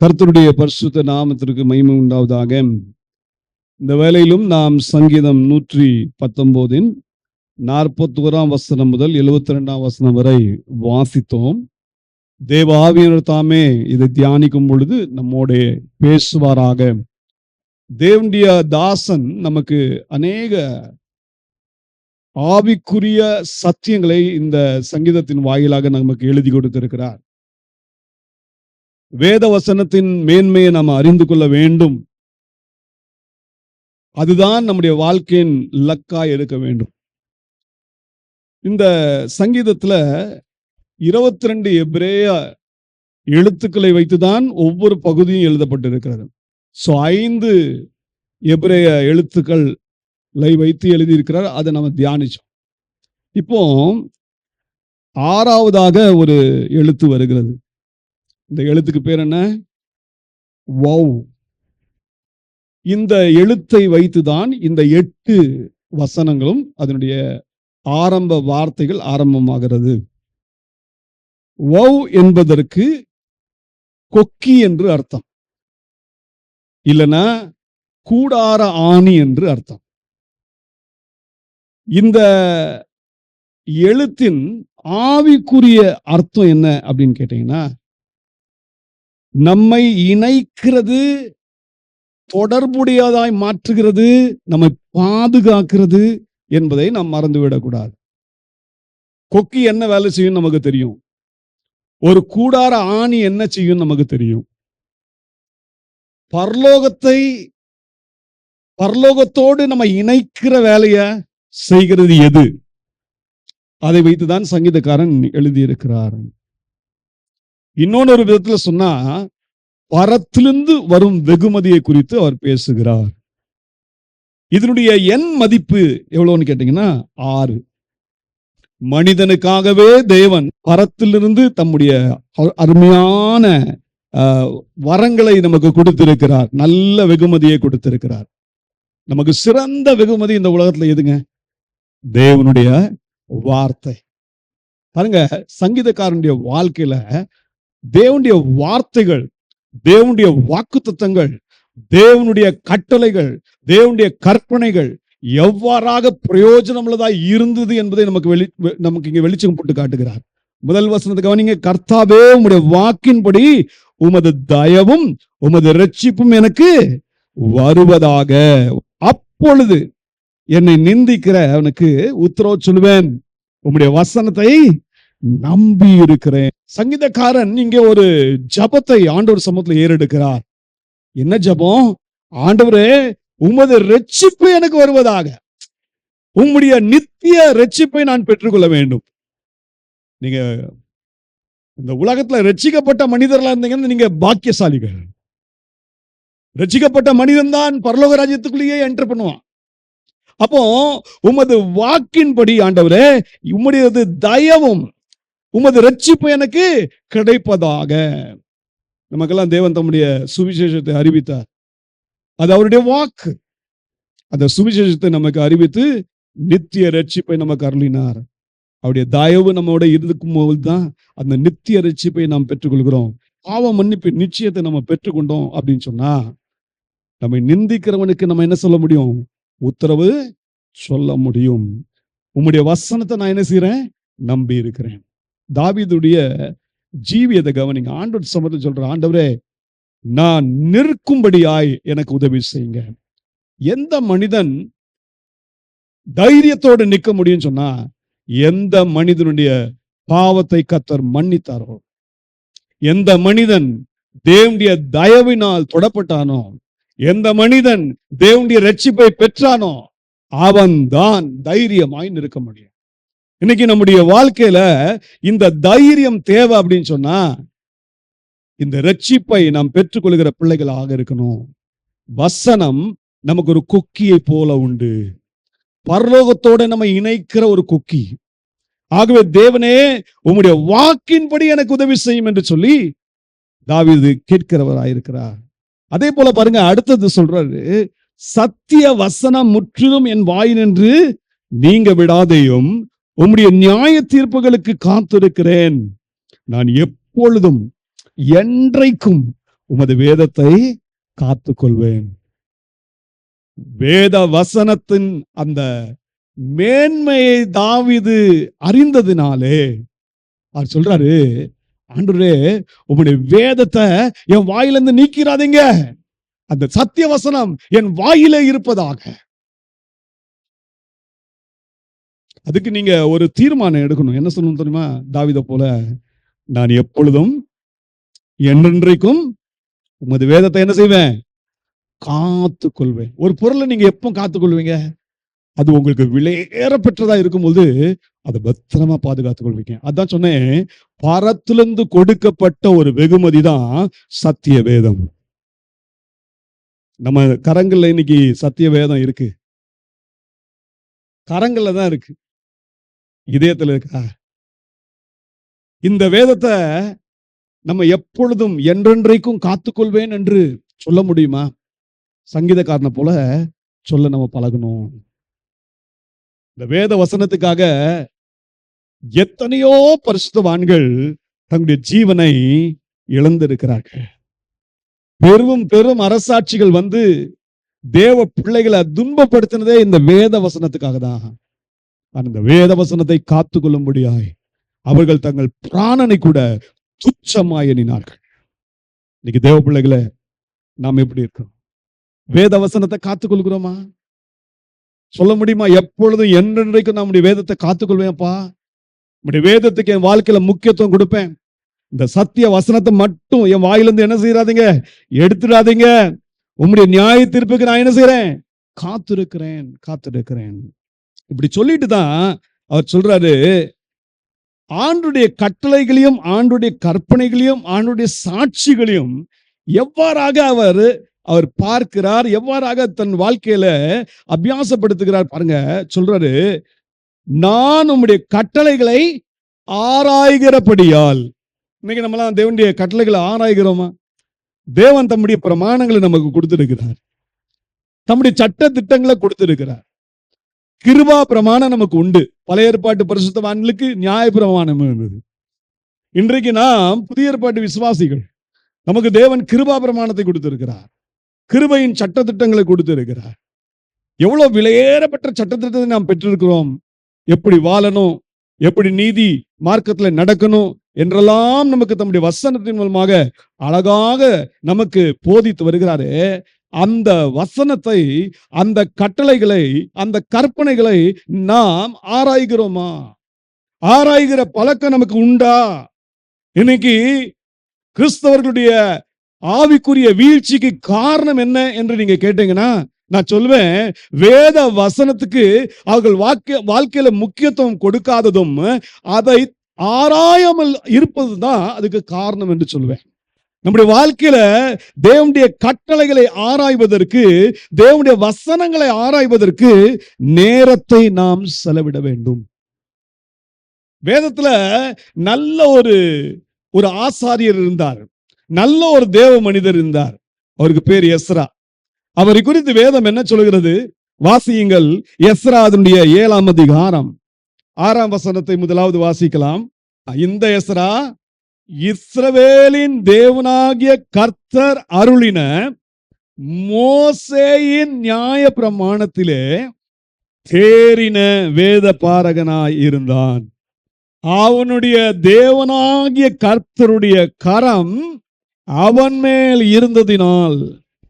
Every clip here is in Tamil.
கர்த்தருடைய பரிசுத்த நாமத்திற்கு மகிமை உண்டாவதாக. இந்த வேளையிலும் நாம் சங்கீதம் 119 41 வசனம் முதல் 72 வசனம் வரை வாசித்தோம். தேவ ஆவியானவர் தாமே இதை தியானிக்கும் பொழுது நம்மோடு பேசுவாராக. தேவனுடைய தாசன் நமக்கு அநேக ஆவிக்குரிய சத்தியங்களை இந்த சங்கீதத்தின் வாயிலாக நமக்கு எழுதி கொடுத்திருக்கிறார். வேத வசனத்தின் மேன்மையை நாம் அறிந்து கொள்ள வேண்டும். அதுதான் நம்முடைய வாழ்க்கையின் இலக்காய் இருக்க வேண்டும். இந்த சங்கீதத்துல 22 எபிரேய எழுத்துக்களை வைத்துதான் ஒவ்வொரு பகுதியும் எழுதப்பட்டிருக்கிறது. 5 எபிரேய எழுத்துக்களை வைத்து எழுதியிருக்கிறார். அதை நம்ம தியானிச்சோம். இப்போ 6வதாக ஒரு எழுத்து வருகிறது. இந்த எழுத்துக்கு பேர் என்ன? வவ். இந்த எழுத்தை வைத்துதான் இந்த 8 வசனங்களும் அதனுடைய ஆரம்ப வார்த்தைகள் ஆரம்பமாகிறது. வவ் என்பதற்கு கொக்கி என்று அர்த்தம், இல்லைன்னா கூடார ஆணி என்று அர்த்தம். இந்த எழுத்தின் ஆவிக்குரிய அர்த்தம் என்ன அப்படின்னு கேட்டீங்கன்னா, நம்மை இணைக்கிறது, தொடர்புடையதாய் மாற்றுகிறது, நம்மை பாதுகாக்கிறது என்பதை நாம் மறந்துவிடக்கூடாது. கொக்கி என்ன வேலை செய்யும் நமக்கு தெரியும். ஒரு கூடார ஆணி என்ன செய்யும் நமக்கு தெரியும். பரலோகத்தோடு நம்ம இணைக்கிற வேலையை செய்கிறது எது? அதை வைத்துதான் சங்கீதக்காரன் எழுதியிருக்கிறார். இன்னொரு விதத்துல சொன்னா, பரத்திலிருந்து வரும் வெகுமதியை குறித்து அவர் பேசுகிறார். இதனுடைய எண் மதிப்பு எவ்வளவுன்னு கேட்டீங்கன்னா 6. மனிதனுக்காகவே தேவன் பரத்திலிருந்து தம்முடைய அருமையான வரங்களை நமக்கு கொடுத்திருக்கிறார். நல்ல வெகுமதியை கொடுத்திருக்கிறார். நமக்கு சிறந்த வெகுமதி இந்த உலகத்துல எதுங்க? தேவனுடைய வார்த்தை. பாருங்க, சங்கீதக்காரனுடைய வாழ்க்கையில தேவனுடைய வார்த்தைகள், தேவனுடைய வாக்குத்தத்தங்கள், தேவனுடைய கட்டளைகள், தேவனுடைய கற்பனைகள் எவ்வாறாக பிரயோஜனம் உள்ளதாய் இருந்தது என்பதை நமக்கு இங்க வெளிச்சம் போட்டு காட்டுகிறார். முதல் வசனத்தை கவனிங்க. கர்த்தாவே, உம்முடைய வாக்கின்படி உமது தயவும் உமது இரட்சிப்பும் எனக்கு வருவதாக. அப்பொழுது என்னை நிந்திக்கிற அவனுக்கு உத்தரவு சொல்லுவேன், உம்முடைய வசனத்தை நம்பி இருக்கிறேன். சங்கீதக்காரன் இங்கே ஒரு ஜபத்தை ஆண்டவர் சமூகத்தில் ஏறெடுக்கிறார். என்ன ஜபம்? ஆண்டவரே, உமது இரட்சிப்பு எனக்கு வருவதாக. உம்முடைய நித்திய இரட்சிப்பை நான் பெற்றுக்கொள்ள வேண்டும். நீங்க இந்த உலகத்துல ரட்சிக்கப்பட்ட மனிதர்களா இருந்தீங்கன்னா நீங்க பாக்கியசாலிகள். ரட்சிக்கப்பட்ட மனிதன் தான் பரலோக ராஜ்யத்துக்குள்ளேயே என்டர் பண்ணுவான். அப்போ உமது வாக்கின்படி ஆண்டவரே, உம்முடையது தயவும் உமது இரட்சிப்பு எனக்கு கிடைப்பதாக. நமக்கெல்லாம் தேவன் தம்முடைய சுவிசேஷத்தை அறிவித்தார். அது அவருடைய வாக்கு. அந்த சுவிசேஷத்தை நமக்கு அறிவித்து நித்திய இரட்சிப்பை நமக்கு அருளினார். அவருடைய தயவு நம்மோட இருக்கும் போதுதான் அந்த நித்திய இரட்சிப்பை நாம் பெற்றுக்கொள்கிறோம். பாவ மன்னிப்பு நிச்சயத்தை நம்ம பெற்றுக்கொண்டோம் அப்படின்னு சொன்னா, நம்மை நிந்திக்கிறவனுக்கு நம்ம என்ன சொல்ல முடியும்? உத்தரவு சொல்ல முடியும். உம்முடைய வசனத்தை நான் என்ன செய்யறேன்? நம்பி இருக்கிறேன். தாவீதுடைய ஜீவியத்தை கவனிங்க. ஆண்டவர் சமூகத்தில் சொல்ற, ஆண்டவரே, நான் நிற்கும்படியாய் எனக்கு உதவி செய்யுங்க. எந்த மனிதன் தைரியத்தோடு நிற்க முடியும் சொன்னா, எந்த மனிதனுடைய பாவத்தை கர்த்தர் மன்னித்தாரோ, எந்த மனிதன் தேவனுடைய தயவினால் தொடப்பட்டானோ, எந்த மனிதன் தேவனுடைய இரட்சிப்பை பெற்றானோ, அவன் தான் தைரியமாய் நிற்க முடியும். இன்னைக்கு நம்முடைய வாழ்க்கையில இந்த தைரியம் தேவை அப்படின்னு சொன்னா, இந்த இரட்சிப்பை நாம் பெற்றுக்கொள்கிற பிள்ளைகளாக இருக்கணும். வசனம் நமக்கு ஒரு கொக்கியை போல உண்டு. பரலோகத்தோட நம்ம இணைக்கிற ஒரு கொக்கி. ஆகவே தேவனே, உம்முடைய வாக்கின்படி எனக்கு உதவி செய்யும் என்று சொல்லி தாவீது கேட்கிறவராயிருக்கிறார். அதே போல பாருங்க, அடுத்தது சொல்றாரு, சத்திய வசனம் முற்றிலும் என் வாயினின்று நீங்க விடாதேயும், உம்முடைய நியாய தீர்ப்புகளுக்கு காத்திருக்கிறேன். நான் எப்பொழுதும் என்றைக்கும் உமது வேதத்தை காத்துக்கொள்வேன். வேத வசனத்தின் அந்த மேன்மையை தாவீது அறிந்ததினாலே அவர் சொல்றாரு, ஆண்டவரே உம்முடைய வேதத்தை என் வாயிலிருந்து நீக்கிறாதீங்க, அந்த சத்திய வசனம் என் வாயிலே இருப்பதாக. அதுக்கு நீங்க ஒரு தீர்மானம் எடுக்கணும். என்ன சொல்லணும் தெரியுமா? தாவீதை போல, நான் எப்பொழுதும் என்றென்றைக்கும் உமது வேதத்தை என்ன செய்வேன்? காத்துக்கொள்வேன். ஒரு பொருளை நீங்க எப்போ காத்துக்கொள்வீங்க? அது உங்களுக்கு விலையேற பெற்றதா இருக்கும்போது அதை பத்திரமா பாதுகாத்துக் கொள்வீங்க. அதான் சொன்னேன், பரத்திலிருந்து கொடுக்கப்பட்ட ஒரு வெகுமதி தான் சத்திய வேதம். நம்ம கரங்கள்ல இன்னைக்கு சத்திய வேதம் இருக்கு, கரங்கள்ல தான் இருக்கு, இதயத்துல இருக்கா? இந்த வேதத்தை நம்ம எப்பொழுதும் என்றென்றைக்கும் காத்துக்கொள்வேன் என்று சொல்ல முடியுமா? சங்கீதக்காரனை போல சொல்ல நம்ம பழகணும். இந்த வேத வசனத்துக்காக எத்தனையோ பரிசுத்தவான்கள் தங்களுடைய ஜீவனை இழந்திருக்கிறார்கள். பெரும் பெரும் அரசாட்சிகள் வந்து தேவ பிள்ளைகளை துன்பப்படுத்தினதே இந்த வேத வசனத்துக்காக தான். அந்த வேத வசனத்தை காத்துக்கொள்ளும்படியாய் அவர்கள் தங்கள் பிராணனை கூட துச்சமாய் எண்ணினார்கள். இன்னைக்கு தேவ பிள்ளைகளை நாம் எப்படி இருக்கோம்? வேத வசனத்தை காத்துக்கொள்கிறோமா? சொல்ல முடியுமா? எப்பொழுதும் என்றென்றைக்கும் நம்முடைய வேதத்தை காத்துக்கொள்வேன்ப்பா, நம்முடைய வேதத்துக்கு என் வாழ்க்கையில முக்கியத்துவம் கொடுப்பேன், இந்த சத்திய வசனத்தை மட்டும் என் வாயிலிருந்து என்ன செய்யறாதீங்க, எடுத்துடாதீங்க, உம்முடைய நியாய தீர்ப்புக்கு நான் என்ன செய்யறேன்? காத்திருக்கிறேன், காத்திருக்கிறேன். இப்படி சொல்லிட்டு தான் அவர் சொல்றாரு, ஆண்டுடைய கட்டளைகளையும் ஆண்டுடைய கற்பனைகளையும் ஆண்டுடைய சாட்சிகளையும் எவ்வாறாக அவர் பார்க்கிறார், எவ்வாறாக தன் வாழ்க்கையில அபியாசப்படுத்துகிறார் பாருங்க. சொல்றாரு, நான் உம்முடைய கட்டளைகளை ஆராய்கிறபடியால். இன்னைக்கு நம்மளாம் தேவனுடைய கட்டளைகளை ஆராய்கிறோமா? தேவன் தம்முடைய பிரமாணங்களை நமக்கு கொடுத்திருக்கிறார், தம்முடைய சட்ட திட்டங்களை கொடுத்திருக்கிறார். கிருபா பிரமாணம் நமக்கு உண்டு. பழைய ஏற்பாட்டு பரிசுத்தவான்களுக்கு நியாய பிரமாணம் இருந்தது. இன்றைக்கு நாம் புதிய ஏற்பாட்டு விசுவாசிகள், நமக்கு தேவன் கிருபா பிரமாணத்தை கொடுத்திருக்கிறார், கிருபையின் சட்ட திட்டங்களை கொடுத்திருக்கிறார். எவ்வளவு விலையேறப்பட்ட சட்டத்திட்டத்தை நாம் பெற்றிருக்கிறோம். எப்படி வாழணும், எப்படி நீதி மார்க்கத்துல நடக்கணும் என்றெல்லாம் நமக்கு தம்முடைய வசனத்தின் மூலமாக அழகாக நமக்கு போதித்து வருகிறாரு. அந்த வசனத்தை, அந்த கட்டளைகளை, அந்த கற்பனைகளை நாம் ஆராய்கிறோமா? ஆராய்கிற பழக்கம் நமக்கு உண்டா? இன்னைக்கு கிறிஸ்தவர்களுடைய ஆவிக்குரிய வீழ்ச்சிக்கு காரணம் என்ன என்று நீங்க கேட்டீங்கன்னா, நான் சொல்வேன், வேத வசனத்துக்கு அவர்கள் வாழ்க்கையில முக்கியத்துவம் கொடுக்காததும் அதை ஆராயாமல் இருப்பதுதான் அதுக்கு காரணம் என்று சொல்வேன். நம்முடைய வாழ்க்கையில தேவனுடைய கட்டளைகளை ஆராய்வதற்கு, தேவனுடைய வசனங்களை ஆராய்வதற்கு நேரத்தை நாம் செலவிட வேண்டும். வேதத்துல நல்ல ஒரு ஆசாரியர் இருந்தார், நல்ல ஒரு தேவ மனிதர் இருந்தார். அவருக்கு பேர் எஸ்ரா. அவரை குறித்து வேதம் என்ன சொல்கிறது? வாசியுங்கள். எஸ்ரா அதனுடைய 7ஆம் அதிகாரம் 6ஆம் வசனத்தை முதலாவது வாசிக்கலாம். இந்த எஸ்ரா இஸ்ரவேலின் தேவனாகிய கர்த்தர் அருளின மோசேயின் நியாய பிரமாணத்திலே தேறின வேத பாரகனாய் இருந்தான். அவனுடைய தேவனாகிய கர்த்தருடைய கரம் அவன் மேல் இருந்ததினால்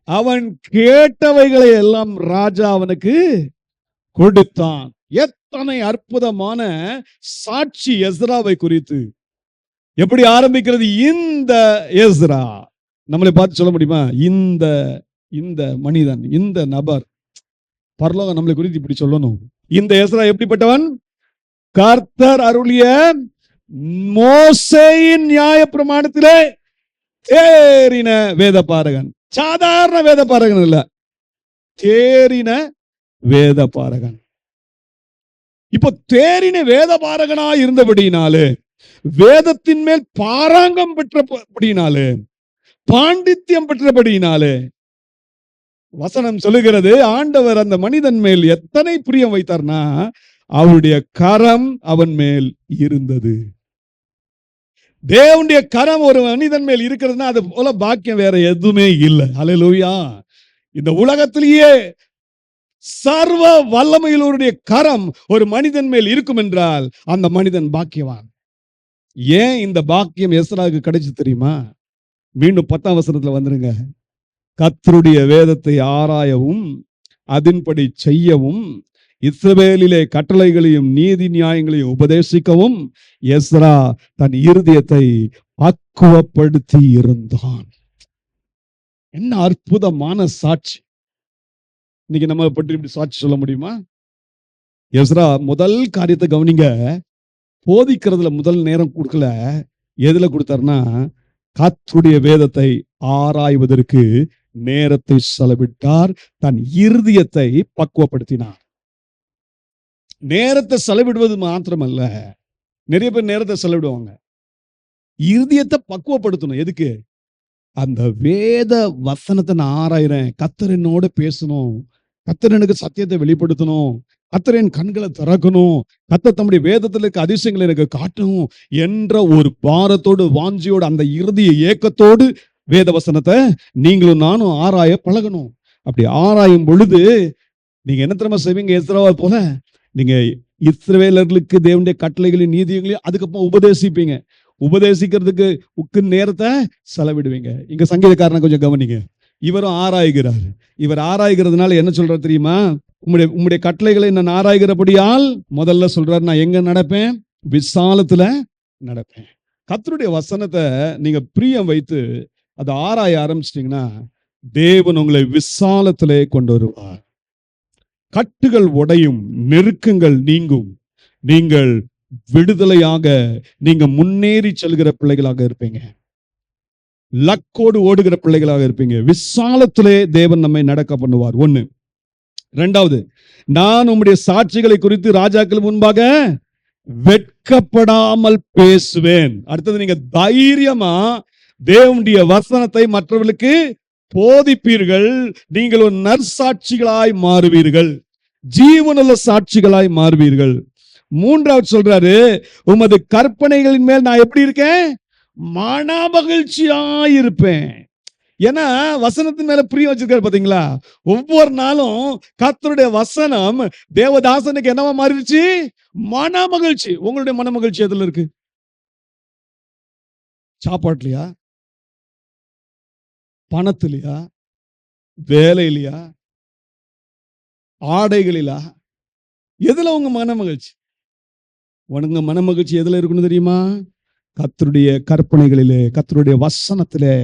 அவன் கேட்டவைகளை எல்லாம் ராஜா அவனுக்கு கொடுத்தான். எத்தனை அற்புதமான சாட்சி எஸ்ராவை குறித்து! எப்படி ஆரம்பிக்கிறது? இந்த எஸ்ரா. நம்மளை பார்த்து சொல்ல முடியுமா? இந்த மனிதன், இந்த நபர், பரலோகம் நம்மளை குறித்து இப்படி சொல்லணும். இந்த எஸ்ரா எப்படிப்பட்டவன்? கர்த்தர் அருளிய மோசேயின் நியாய பிரமாணத்திலே தேறின வேத பாரகன். சாதாரண வேத பாரகன் இல்ல, தேறின வேத பாரகன். இப்போ தேறின வேத பாரகனாய் இருந்தபடினாலே, வேதத்தின் மேல் பாராங்கம் பெற்றபடினாலே, பாண்டித்யம் பெற்றபடினாலே, வசனம் சொல்லுகிறது, ஆண்டவர் அந்த மனிதன் மேல் எத்தனை பிரியம் வைத்தார்னா, அவருடைய கரம் அவன் மேல் இருந்தது. தேவனுடைய கரம் ஒரு மனிதன் மேல் இருக்கிறதுனா அது போல பாக்கியம் வேற எதுவுமே இல்லை. ஹல்லேலூயா. இந்த உலகத்திலேயே சர்வ வல்லமையுடைய கரம் ஒரு மனிதன் மேல் இருக்கும் என்றால் அந்த மனிதன் பாக்கியவான். ஏன் இந்த பாக்கியம் எஸ்ராவுக்கு கிடைச்சு தெரியுமா? மீண்டும் 10ஆம் வசனத்துல வந்துருங்க. கர்த்தருடைய வேதத்தை ஆராயவும் அதன்படி செய்யவும் இஸ்ரவேலிலே கட்டளைகளையும் நீதி நியாயங்களையும் உபதேசிக்கவும் எஸ்ரா தன் இருதயத்தை பக்குவப்படுத்தி இருந்தான். என்ன அற்புதமான சாட்சி! இன்னைக்கு நம்ம பற்றி இப்படி சாட்சி சொல்ல முடியுமா? எஸ்ரா முதல் காரியத்தை கவனிங்க. போதிக்கிறதுல முதல் நேரம் கொடுக்கல. எதுல கொடுத்தாருன்னா, கர்த்தருடைய வேதத்தை ஆராய்வதற்கு நேரத்தை செலவிட்டார். தன் இருதயத்தை பக்குவப்படுத்தினார். நேரத்தை செலவிடுவது மாத்திரமல்ல, நிறைய பேர் நேரத்தை செலவிடுவாங்க. இருதயத்தை பக்குவப்படுத்தணும். எதுக்கு? அந்த வேத வசனத்தை நான் ஆராயிறேன், கர்த்தர் என்னோட பேசணும், கர்த்தர் எனக்கு சத்தியத்தை வெளிப்படுத்தணும், கர்த்தர் என் கண்களை திறக்கணும், கர்த்தர் தம்முடைய வேதத்தில் இருக்க அதிசயங்களை எனக்கு காட்டணும் என்ற ஒரு பாரத்தோடு வாஞ்சியோடு அந்த இருதய ஏக்கத்தோடு வேத வசனத்தை நீங்களும் நானும் ஆராய பழகணும். அப்படி ஆராயும் பொழுது நீங்க என்ன தெரியுமா செய்வீங்க? எஸ்ராவை போல நீங்க இஸ்ரவேலர்களுக்கு தேவனுடைய கட்டளைகளையும் நீதிகளையும் அதுக்கப்புறம் உபதேசிப்பீங்க. உபதேசிக்கிறதுக்கு நேரத்தை செலவிடுவீங்க. இங்க சங்கீதக்காரனை கொஞ்சம் கவனிங்க. இவரும் ஆராய்கிறார். இவர் ஆராய்கிறதுனால என்ன சொல்றாரு தெரியுமா? உம்முடைய கட்டளைகளை நான் ஆராய்கிறபடியால் முதல்ல சொல்றாரு, நான் எங்க நடப்பேன்? விசாலத்துல நடப்பேன். கர்த்தருடைய வசனத்தை நீங்க பிரியம் வைத்து அதை ஆராய ஆரம்பிச்சிட்டீங்கன்னா தேவன் உங்களை விசாலத்திலே கொண்டு வருவார். கட்டுகள் உடையும், நெருக்கங்கள் நீங்கும், நீங்கள் விடுதலையாக நீங்க முன்னேறி செல்கிற பிள்ளைகளாக இருப்பீங்க. லக்கோடு ஓடுகிற பிள்ளைகளாக இருப்பீங்க. விசாலத்திலே தேவன் நம்மை நடக்க பண்ணுவார். ஒண்ணு. இரண்டாவது, நான் உம்முடைய சாட்சிகளை குறித்து ராஜாக்கள் முன்பாக வெட்கப்படாமல் பேசுவேன். அடுத்தது, நீங்க தைரியமா தேவனுடைய வசனத்தை மற்றவர்களுக்கு போதிப்பீர்கள். நீங்கள் ஒரு நற்சாட்சிகளாய் மாறுவீர்கள், ஜீவனுள்ள சாட்சிகளாய் மாறுவீர்கள். மூன்றாவது சொல்றாரு, உமது கற்பனைகளின் மேல் நான் எப்படி இருக்கேன்? மன மகிழ்ச்சியாய் இருப்பேன். ஏன்னா வசனத்தின் மேல பிரியம் வச்சிருக்காரு பாத்தீங்களா? ஒவ்வொரு நாளும் கர்த்தருடைய வசனம் தேவதாசனுக்கு என்னவா மாறிடுச்சு? மன மகிழ்ச்சி. உங்களுடைய மன மகிழ்ச்சி எதுல இருக்கு? சாப்பாட்டுலயா? பணத்திலையா? வேலையிலையா? ஆடைகளிலா? எதுல உங்க மன மகிழ்ச்சி? உனங்க மன மகிழ்ச்சி எதுல இருக்குன்னு தெரியுமா? கர்த்தருடைய கற்பனைகளிலே, கர்த்தருடைய வசனத்திலே.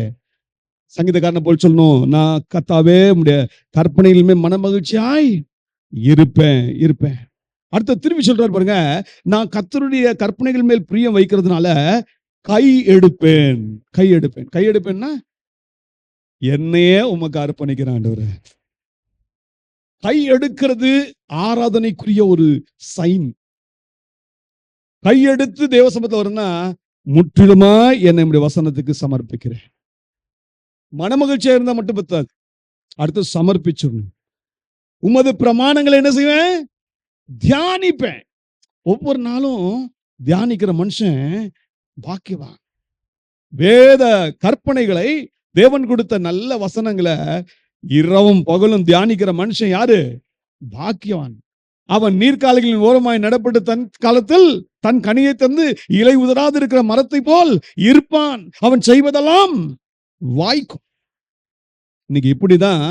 சங்கீதக்காரனை போல் சொல்லணும், நான் கர்த்தாவே உம்முடைய கற்பனையிலுமே மன மகிழ்ச்சியாய் இருப்பேன். அடுத்த திரும்பி சொல்றாரு பாருங்க, நான் கர்த்தருடைய கற்பனைகள் மேல் பிரியம் வைக்கிறதுனால கை எடுப்பேன்னா என்னையே உமக்கு அர்ப்பணிக்கிறேன் ஆண்டவரே. கை எடுக்கிறது ஆராதனைக்குரிய ஒரு சைன். கையெடுத்து தேவசமத்தில் வரும்னா முற்றிலுமா என்னை வசனத்துக்கு சமர்ப்பிக்கிறேன். மனமகிழ்ச்சியா இருந்தா மட்டும் பத்தாது, அடுத்து சமர்ப்பிச்சிடணும். உமது பிரமாணங்களை என்ன செய்வேன்? தியானிப்பேன். ஒவ்வொரு நாளும் தியானிக்கிற மனுஷன் பாக்கியவான். வேத கற்பனைகளை, தேவன் கொடுத்த நல்ல வசனங்களை இரவும் பகலும் தியானிக்கிற மனுஷன் யாரு? பாக்கியவான். அவன் நீர்க்காலைகளின் ஓரமாய் நடப்பட்டு தன் காலத்தில் தன் கனியை தந்து இலை உதராது இருக்கிற மரத்தை போல் இருப்பான். அவன் செய்வதெல்லாம் வாய்க்கும். இன்னைக்கு இப்படிதான்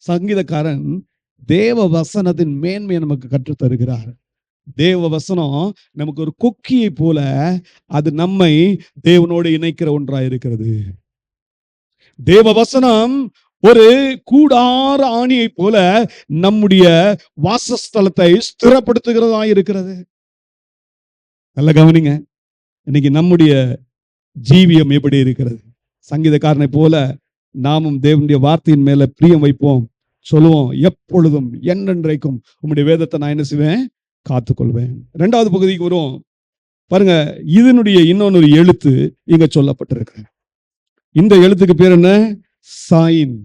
சங்கீதக்காரன் தேவ வசனத்தின் மேன்மையை நமக்கு கற்றுத் தருகிறார். தேவ வசனம் நமக்கு ஒரு கொக்கியை போல அது நம்மை தேவனோடு இணைக்கிற ஒன்றாய் இருக்கிறது. தேவ வசனம் ஒரு கூடார ஆணியை போல நம்முடைய வாசஸ்தலத்தை ஸ்திரப்படுத்துகிறதா இருக்கிறது. நல்ல கவனிங்க, இன்னைக்கு நம்முடைய ஜீவியம் எப்படி இருக்கிறது? சங்கீதக்காரனை போல நாமும் தேவனுடைய வார்த்தையின் மேல பிரியம் வைப்போம். சொல்லுவோம், எப்பொழுதும் என்றென்றைக்கும் உம்முடைய வேதத்தை நான் என்ன செய்வேன்? காத்துக்கொள்வேன். இரண்டாவது பகுதிக்கு வரும் பாருங்க. இதனுடைய இன்னொரு எழுத்து இங்க சொல்லப்பட்டிருக்கு. இந்த எழுத்துக்கு பேர் என்ன? சாயின்.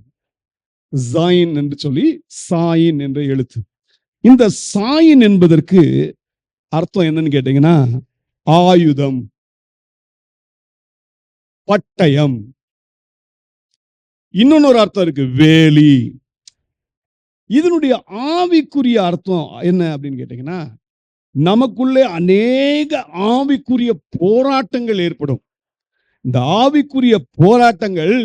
சாயின் என்று சொல்லி சாயின் என்ற எழுத்து. இந்த சாயின் என்பதற்கு அர்த்தம் என்னன்னு கேட்டீங்கன்னா, ஆயுதம். பட்டயம். இன்னொன்னு அர்த்தம் இருக்கு, வேலி. இதனுடைய ஆவிக்குரிய அர்த்தம் என்ன அப்படின்னு கேட்டீங்கன்னா, நமக்குள்ளே அநேக ஆவிக்குரிய போராட்டங்கள் ஏற்படும். இந்த ஆவிக்குரிய போராட்டங்கள்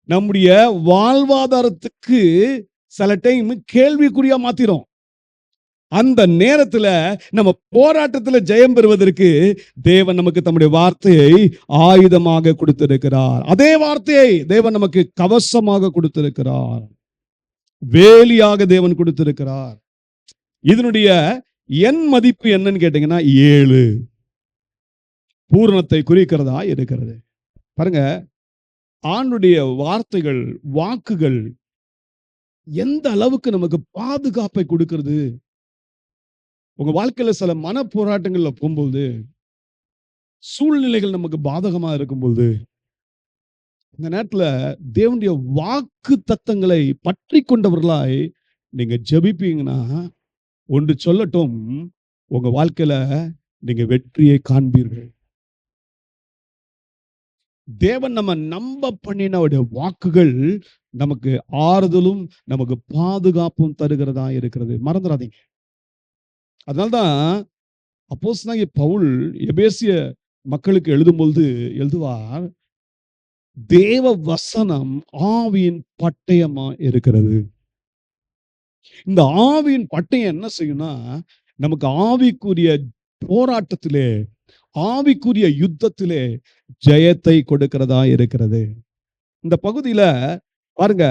நம்முடைய வாழ்வாதாரத்துக்கு சில டைம் கேள்விக்குறியா மாத்திரும். அந்த நேரத்துல நம்ம போராட்டத்துல ஜெயம் பெறுவதற்கு தேவன் நமக்கு தம்முடைய வார்த்தையை ஆயுதமாக கொடுத்திருக்கிறார். அதே வார்த்தையை தேவன் நமக்கு கவசமாக கொடுத்திருக்கிறார், வேலியாக தேவன் கொடுத்திருக்கிறார். இதனுடைய எண் மதிப்பு என்னன்னு கேட்டீங்கன்னா 7 பூரணத்தை குறிக்கிறதா இருக்கிறது. பாருங்க, ஆண்டுடைய வார்த்தைகள், வாக்குகள் எந்த அளவுக்கு நமக்கு பாதுகாப்பை கொடுக்கிறது. உங்க வாழ்க்கையில சில மன போராட்டங்கள்ல போகும்போது, சூழ்நிலைகள் நமக்கு பாதகமா இருக்கும்போது, இந்த நேரத்துல தேவனுடைய வாக்கு தத்தங்களை பற்றி கொண்டவர்களாய் நீங்க ஜெபிப்பீங்கன்னா, ஒன்று சொல்லட்டும், உங்க வாழ்க்கையில நீங்க வெற்றியை காண்பீர்கள். தேவன் நம்ம நம்ப பண்ணின வாக்குகள் நமக்கு ஆறுதலும் நமக்கு பாதுகாப்பும் தருகிறதா இருக்கிறது. மறந்துடாதீங்க. அதனால்தான் அப்போஸ்தலனாகிய பவுல் எபேசிய மக்களுக்கு எழுதும்பொழுது எழுதுவார், தேவ வசனம் ஆவியின் பட்டயமா இருக்கிறது. இந்த ஆவியின் பட்டயம் என்ன செய்யும்னா, நமக்கு ஆவிக்குரிய போராட்டத்திலே, ஆவிக்குரிய யுத்தத்திலே ஜெயத்தை கொடுக்கிறதா இருக்கிறது. இந்த பகுதியில பாருங்க,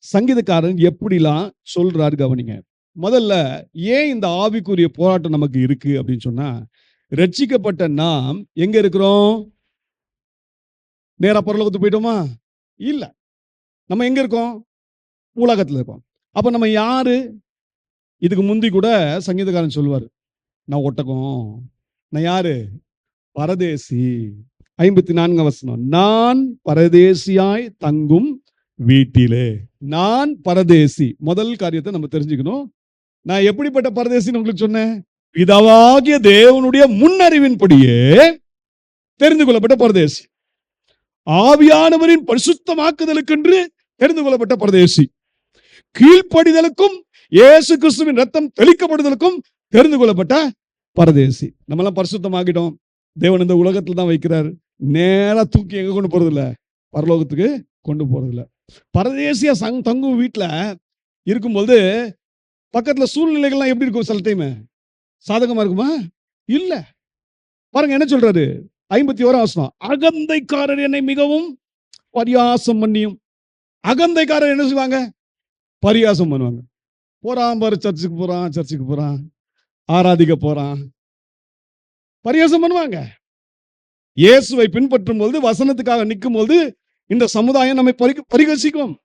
சங்கீதக்காரன் எப்படிலாம் சொல்றாரு கவனிங்க. முதல்ல ஏன் இந்த ஆவிக்குரிய போராட்டம் நமக்கு இருக்கு அப்படின்னு சொன்னா, ரட்சிக்கப்பட்ட நாம் எங்க இருக்கிறோம்? நேரா பரலோகத்துக்கு போயிட்டோமா? இல்ல. நம்ம எங்க இருக்கோம்? உலகத்துல இருக்கோம். அப்ப நம்ம யாரு? இதுக்கு முந்தி கூட சங்கீதக்காரன் சொல்லுவாரு, நான் ஒட்டகம். நான் யாரு? பரதேசி. 54 வசனம், நான் பரதேசியாய் தங்கும் வீட்டிலே. நான் பரதேசி. முதல் காரியத்தை நம்ம தெரிஞ்சுக்கணும். நான் எப்படிப்பட்ட பரதேசின்னு உங்களுக்கு சொன்னேன்? பிதாவாகிய தேவனுடைய முன்னறிவின்படியே தெரிந்து கொள்ளப்பட்ட பரதேசி, ஆவியானவரின் பரிசுத்தமாக்குதலுக்கென்று தெரிந்து கொள்ளப்பட்ட பரதேசி, கீழ்ப்படிதலுக்கும் இயேசு கிறிஸ்துவின் ரத்தம் தெளிக்கப்படுதலுக்கும் தெரிந்து கொள்ளப்பட்ட பரதேசி. நம்ம எல்லாம் பரிசுத்தமாகிட்டோம். தேவன் இந்த உலகத்துல தான் வைக்கிறார். நேரா தூக்கி எங்க கொண்டு போறது இல்ல? பரலோகத்துக்கு கொண்டு போறது இல்ல. பரதேசியா தங்கும் வீட்டுல இருக்கும்போது பக்கத்துல சூழ்நிலைகள்லாம் எப்படி இருக்கும்? சில டைம் சாதகமா இருக்குமா? இல்ல. பாருங்க என்ன சொல்றாரு, 51 வசனம், அகந்தைக்காரர் என்னை மிகவும் பரியாசம் பண்ணியும். அகந்தைக்காரர் என்ன செய்வாங்க? பரியாசம் பண்ணுவாங்க. போறான் பாரு, சர்ச்சுக்கு போறான், ஆராதிக்க போறான், பரியாசம் பண்ணுவாங்க. இயேசுவை பின்பற்றும் போது, வசனத்துக்காக நிற்கும் போது இந்த சமுதாயம் நம்மை பரிகசிக்கும்.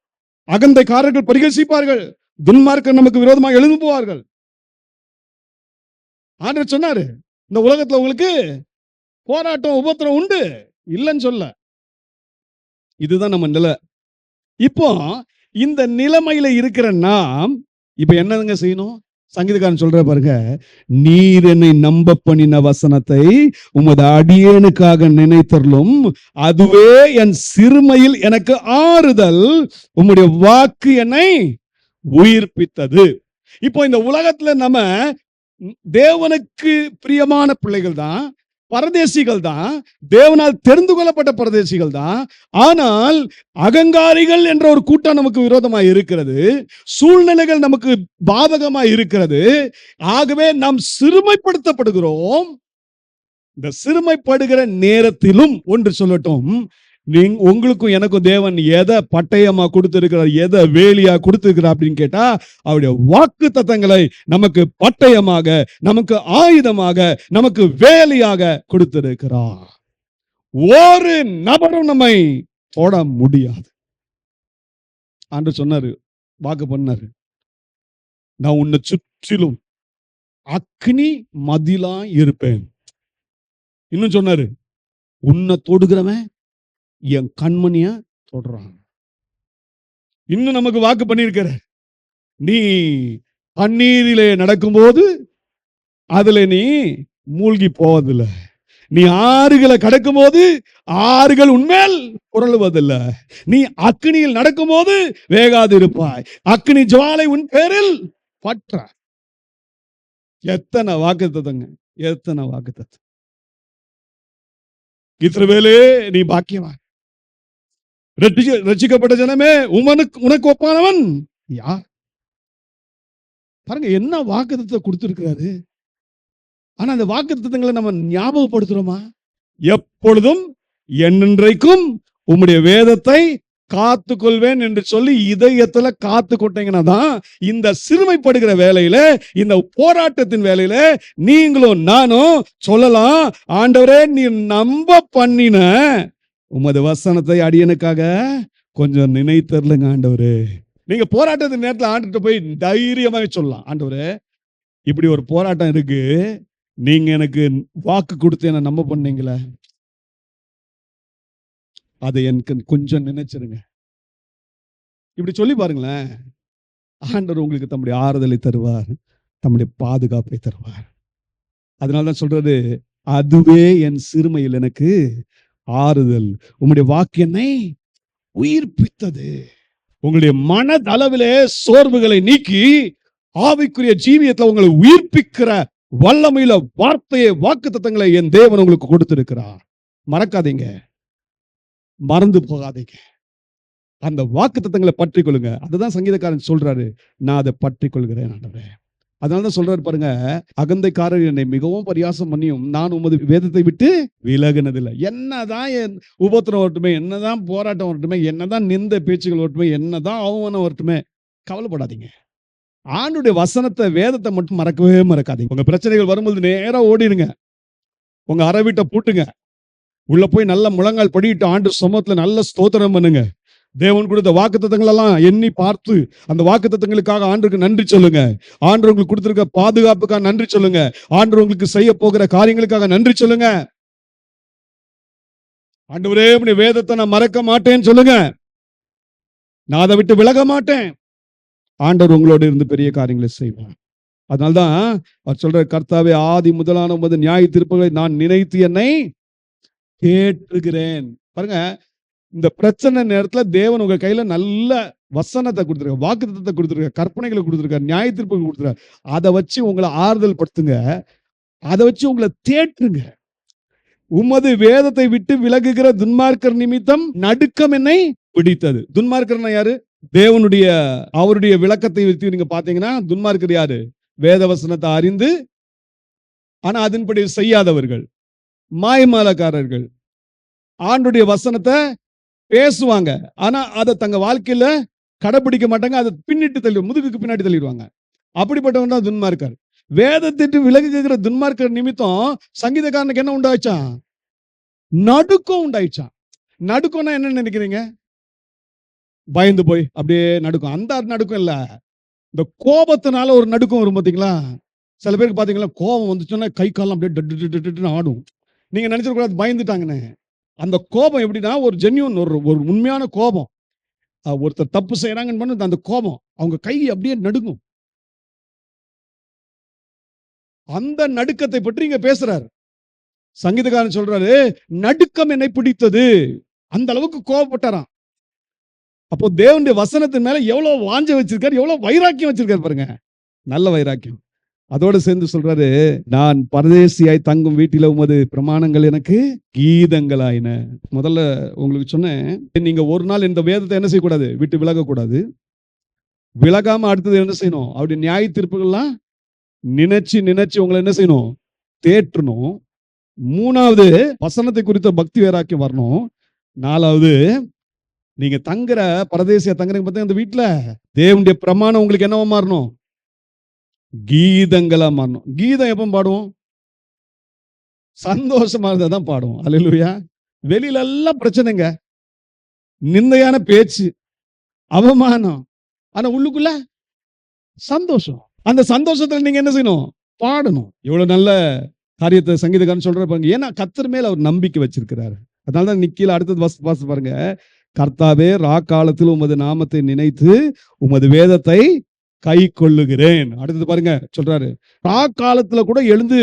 அகந்தைக்காரர்கள் பரிகசிப்பார்கள், துன்மார்க்கர் நமக்கு விரோதமாக எழும்புவார்கள். ஆண்டவர் சொன்னாரு, இந்த உலகத்துல உங்களுக்கு போராட்டம் உபத்திரம் உண்டு, இல்லைன்னு சொல்ல. இதுதான் நம்ம நிலை. இப்போ இந்த நிலைமையில இருக்கிற நாம் இப்ப என்னங்க செய்யணும்? சங்கீதக்காரன் சொல்ற பாருங்க, நீர் என்னை நம்ப பண்ணின வசனத்தை உமது அடியேனுக்காக நினைத்தருளும், அதுவே என் சிறுமையில் எனக்கு ஆறுதல், உம்முடைய வாக்கு என்னை உயிர்ப்பித்தது. இப்போ இந்த உலகத்துல நம்ம தேவனுக்கு பிரியமான பிள்ளைகள் தான், பரதேசிகள் தான், தேவனால் தெரிந்து கொள்ளப்பட்ட பரதேசிகள் தான். ஆனால் அகங்காரிகள் என்ற ஒரு கூட்டம் நமக்கு விரோதமாக இருக்கிறது, சூழ்நிலைகள் நமக்கு பாதகமாக இருக்கிறது. ஆகவே நாம் சிறுமைப்படுத்தப்படுகிறோம். இந்த சிறுமைப்படுகிற நேரத்திலும் ஒன்று சொல்லட்டும், உங்களுக்கும் எனக்கும் தேவன் எதை பட்டயமா கொடுத்திருக்கிறார், எதை வேலியா கொடுத்திருக்கிறார் அப்படின்னு கேட்டா, அவருடைய வாக்கு தத்தங்களை நமக்கு பட்டயமாக, நமக்கு ஆயுதமாக, நமக்கு வேலியாக கொடுத்திருக்கிறார். ஒரு நபரும் நம்மை தொட முடியாது. ஆண்டவர் சொன்னாரு, வாக்கு பண்ணாரு, நான் உன்னை சுற்றிலும் அக்னி மதிலா இருப்பேன். இன்னும் சொன்னாரு, உன்னை தொடுகிறவன் என் கண்மணிய தொடுறான். இன்னும் நமக்கு வாக்கு பண்ணியிருக்கிற, நீ தண்ணீரிலே நடக்கும்போது அதுல நீ மூழ்கி போவதில்லை, நீ ஆறுகளை கடக்கும் போது ஆறுகள் உன்மேல் புரளுவதில்லை. நீ அக்கினியில் நடக்கும் போது வேகாது இருப்பாய். அக்கினி ஜுவாலை உன் பேரில் பற்ற. எத்தனை வாக்குத்தத்தங்க, எத்தனை வாக்குத்தத்தம். இஸ்ரவேலே நீ பாக்கியவான். ரட்சிக்கப்பட்ட ஜனமே உனக்கு ஒப்பானவன் யார்? பாருங்க என்ன வாக்குத்தத்தத்தை கொடுத்திருக்கிறாரு. ஆனா அந்த வாக்குத்தத்தங்களை நம்ம ஞாபகப்படுத்துறோமா? எப்பொழுதும் என்னென்றைக்கும் உம்முடைய வேதத்தை காத்து கொள்வேன் என்று சொல்லி இதயத்துல காத்து கொண்டீங்கன்னா தான் இந்த சிறுமைப்படுகிற வேலையில, இந்த போராட்டத்தின் வேலையில நீங்களும் நானும் சொல்லலாம், ஆண்டவரே நீ நம்ப பண்ணின உமது வசனத்தை அடியனுக்காக கொஞ்சம் நினைத்தரலுங்க ஆண்டவரே. நீங்க போராட்டத்தின் நேரத்தில் ஆண்டுகிட்ட போய் தைரியமாக சொல்லலாம், ஆண்டவரே இப்படி ஒரு போராட்டம் இருக்கு, நீங்க எனக்கு வாக்கு கொடுத்து என்ன நம்ப பண்ணீங்களே, அதை எனக்கு கொஞ்சம் நினைச்சிருங்க. இப்படி சொல்லி பாருங்களேன், ஆண்டவர் உங்களுக்கு தம்முடைய ஆறுதலை தருவார், தம்முடைய பாதுகாப்பை தருவார். அதனாலதான் சொல்றது, அதுவே என் சிறுமையில் எனக்கு ஆறுதல், உம்முடைய வாக்கு என்னை உயிர்ப்பித்தது. உங்களுடைய மனதளவிலே சோர்வுகளை நீக்கி ஆவிக்குரிய ஜீவியத்தில் உங்களை உயிர்ப்பிக்கிற வல்லமையில வார்த்தையை, வாக்குத்தத்தங்களை என் தேவன் உங்களுக்கு கொடுத்திருக்கிறார். மறக்காதீங்க, மறந்து போகாதீங்க. அந்த வாக்குத்தத்தங்களை பற்றி கொள்ளுங்க. அதுதான் சங்கீதக்காரன் சொல்றாரு, நான் அதை பற்றி கொள்கிறேன் ஆண்டவரே. அதனாலதான் சொல்றாரு பாருங்க, அகந்தைக்காரர் என்னை மிகவும் பரியாசம் பண்ணியும் நான் உமது வேதத்தை விட்டு விலகினதில்லை. என்னதான் உபத்திரம் வரட்டுமே, என்னதான் போராட்டம் வரட்டுமே, என்னதான் நிந்த பேச்சுகள் வரட்டுமே, என்னதான் அவமானம் வரட்டுமே, கவலைப்படாதீங்க. ஆண்டுடைய வசனத்தை, வேதத்தை மட்டும் மறக்கவே மறக்காதீங்க. உங்க பிரச்சனைகள் வரும்போது நேரா ஓடிடுங்க, உங்க அறை வீட்டை பூட்டுங்க, உள்ள போய் நல்ல முழங்கால் படிட்டு ஆண்டு சமூகத்துல நல்ல ஸ்தோத்திரம் பண்ணுங்க. தேவன் கொடுத்த வாக்குத்தத்தங்கள் எல்லாம் எண்ணி பார்த்து அந்த வாக்குத்தத்தங்களுக்காக ஆண்டுக்கு நன்றி சொல்லுங்க. ஆண்டு உங்களுக்கு கொடுத்திருக்க பாதுகாப்புக்காக நன்றி சொல்லுங்க. ஆண்டு உங்களுக்கு செய்ய போகிற காரியங்களுக்காக நன்றி சொல்லுங்க. ஆண்டவரே உம்முடைய வேதத்தை நான் மறக்க மாட்டேன்னு சொல்லுங்க. நான் அதை விட்டு விலக மாட்டேன். ஆண்டவர் உங்களோட இருந்து பெரிய காரியங்களை செய்வார். அதனால்தான் அவர் சொல்ற, கர்த்தாவே ஆதி முதலான உமது நியாய தீர்ப்புகளை நான் நினைத்து என்னை கேட்டுகிறேன். பாருங்க, இந்த பிரச்சனை நேரத்துல தேவன் உங்க கையில நல்ல வசனத்தை கொடுத்திருக்க, வாக்குத்தத்தத்தை கொடுத்திருக்க, கற்பனைகளை கொடுத்திருக்க, நியாய தீர்ப்புகள் கொடுத்திருக்க. அதை வச்சு உங்களை ஆறுதல் படுத்துங்க, அதை வச்சு உங்களை தேற்றுங்க. உமது வேதத்தை விட்டு விலகுகிற துன்மார்க்கர் நிமித்தம் நடுக்கம் என்னை பிடித்தது. துன்மார்க்கர்னா யாரு? தேவனுடைய அவருடைய விளக்கத்தை வைத்து நீங்க பாத்தீங்கன்னா, துன்மார்க்கர் யாரு? வேத வசனத்தை அறிந்து ஆனா அதன்படி செய்யாதவர்கள், மாய்மாலக்காரர்கள். ஆண்டுடைய வசனத்தை பேசுவாங்க, ஆனா அதை தங்க வாழ்க்கையில கடைபிடிக்க மாட்டாங்க, அதை பின்னிட்டு தள்ளி முதுகுக்கு பின்னாடி தள்ளிடுவாங்க. அப்படிப்பட்டவங்க தான் துன்மார்க்கர். வேதத்திட்டு விலகுகிற துன்மார்க்கர் நிமித்தம் சங்கீதக்காரனுக்கு என்ன உண்டாயிச்சான்? நடுக்கம் உண்டாயிச்சான். நடுக்கம்னா என்ன நினைக்கிறீங்க? பயந்து போய் அப்படியே நடுக்கும். அந்த நடுக்கம் இல்ல, இந்த கோபத்தினால ஒரு நடுக்கம் வரும் பாத்தீங்களா? சில பேருக்கு பாத்தீங்களா, கோபம் வந்துச்சுன்னா கை காலம் அப்படியே டட்டு ஆடும். நீங்க நினைச்சிடக்கூடாது பயந்துட்டாங்கன்னு. அந்த கோபம் எப்படின்னா, ஒரு ஜென்யூன், ஒரு உண்மையான கோபம். ஒருத்தர் தப்பு செய்யறாங்கன்னு அந்த கோபம் அவங்க கை அப்படியே நடுங்கும். அந்த நடுக்கத்தை பற்றி இங்க பேசுறாரு சங்கீதக்காரன். சொல்றாரு, நடுக்கம் என்னை பிடித்தது. அந்த அளவுக்கு கோபப்பட்டாராம். அப்போ தேவனுடைய வசனத்தின் மேல எவ்வளவு வாஞ்ச வச்சிருக்காரு, எவ்வளவு வைராக்கியம் வச்சிருக்காரு பாருங்க, நல்ல வைராக்கியம். அதோடு சேர்ந்து சொல்றாரு, நான் பரதேசியாய் தங்கும் வீட்டில உமது பிரமாணங்கள் எனக்கு கீதங்களாயின. முதல்ல உங்களுக்கு சொன்னேன், நீங்க ஒரு நாள் இந்த வேதத்தை என்ன செய்யக்கூடாது, விட்டு விலகக்கூடாது. விலகாம அடுத்தது என்ன செய்யணும், அப்படி நியாய தீர்ப்புகள்லாம் நினைச்சு உங்களை என்ன செய்யணும், தேற்றணும். மூணாவது, வசனத்தை குறித்த பக்தி வைராக்கியம் வரணும். நாலாவது, நீங்க தங்குற பரதேசியா தங்குறீங்க பார்த்தீங்க, அந்த வீட்டுல தேவனுடைய பிரமாணம் உங்களுக்கு என்னவா மாறணும், கீதங்களா மாறணும். கீதம் எப்ப பாடுவோம்? சந்தோஷமா இருந்தாதான் பாடுவோம். அல்லேலூயா. வெளியில எல்லாம் பிரச்சனைங்க, நிந்தையான பேச்சு, அவமானம், ஆனா உள்ளுக்குள்ள சந்தோஷம். அந்த சந்தோஷத்துல நீங்க என்ன செய்யணும், பாடணும். இவ்வளவு நல்ல காரியத்தை சங்கீதக்காரன் சொல்றாரு. ஏன்னா கர்த்தர் மேல அவர் நம்பிக்கை வச்சிருக்கிறாரு. அதனாலதான் நிக்கீல அடுத்தது வாசி பாருங்க, கர்த்தாவே ரா காலத்தில் உமது நாமத்தை நினைத்து உமது வேதத்தை கை கொள்ளுகிறேன். அடுத்தது பாருங்க சொல்றாரு, ரா காலத்துல கூட எழுந்து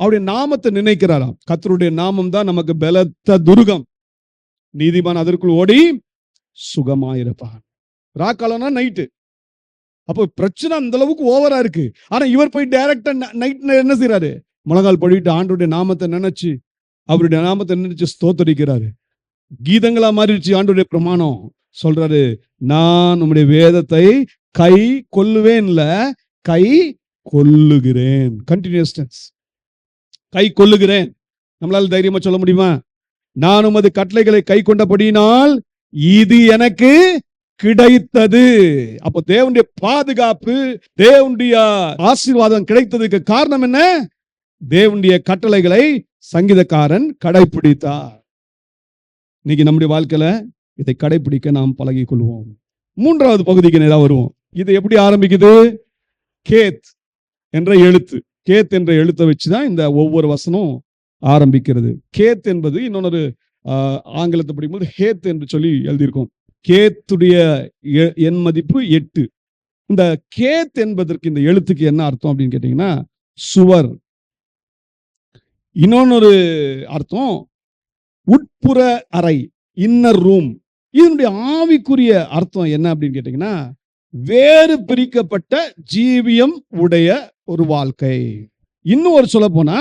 அவருடைய நாமத்தை நினைக்கிறாராம். கர்த்தருடைய நாமம் தான் நமக்கு பலத்த துருகம், நீதிமான் அதற்குள் ஓடி சுகமாயிருப்பான். ராக்காலம்னா நைட்டு. அப்போ பிரச்சனை அந்த அளவுக்கு ஓவரா இருக்கு. ஆனா இவர் போய் டைரக்டா நைட் என்ன செய்யறாரு? முழங்கால் படிட்டு ஆண்டவருடைய நாமத்தை நினைச்சு, அவருடைய நாமத்தை நினைச்சு ஸ்தோத்தரிக்கிறாரு. கீதங்களா மாறிடுச்சு ஆண்டவருடைய பிரமாணம். சொல்றாரு, நான் உம்முடைய வேதத்தை கை கொள்ளுவேன்ல, கை கொள்ளுகிறேன். கண்டினியூஸ் டென்ஸ், கை கொள்ளுகிறேன். நம்மளால தைரியமா சொல்ல முடியுமா? நான் உமது கட்டளைகளை கை கொண்டபடியினால் இது எனக்கு கிடைத்தது. அப்ப தேவனுடைய பாதுகாப்பு, தேவனுடைய ஆசீர்வாதம் கிடைத்ததுக்கு காரணம் என்ன? தேவனுடைய கட்டளைகளை சங்கீதக்காரன் கடைபிடித்தார். இன்னைக்கு நம்முடைய வாழ்க்கையில இதை கடைபிடிக்க நாம் பழகிக் கொள்வோம். மூன்றாவது பகுதிக்கு நேரா வருவோம். இது எப்படி ஆரம்பிக்குது? கேத் என்ற எழுத்து. கேத் என்ற எழுத்தை வச்சுதான் இந்த ஒவ்வொரு வசனம் ஆரம்பிக்கிறது. கேத் என்பது இன்னொரு ஆங்கிலத்தை படிக்கும்போது ஹேத் என்று சொல்லி எழுதியிருக்கோம். கேத்துடைய எண் மதிப்பு 8. இந்த கேத் என்பதற்கு இந்த எழுத்துக்கு என்ன அர்த்தம் அப்படின்னு கேட்டீங்கன்னா, சுவர். இன்னொரு அர்த்தம் உட்புற அறை, இன்னர் ரூம். இதனுடைய ஆவிக்குரிய அர்த்தம் என்ன அப்படின்னு கேட்டீங்கன்னா, வேறு பிரிக்கப்பட்ட ஜீவியம் உடைய ஒரு வாழ்க்கை. இன்னும் ஒரு சொல்ல போனா,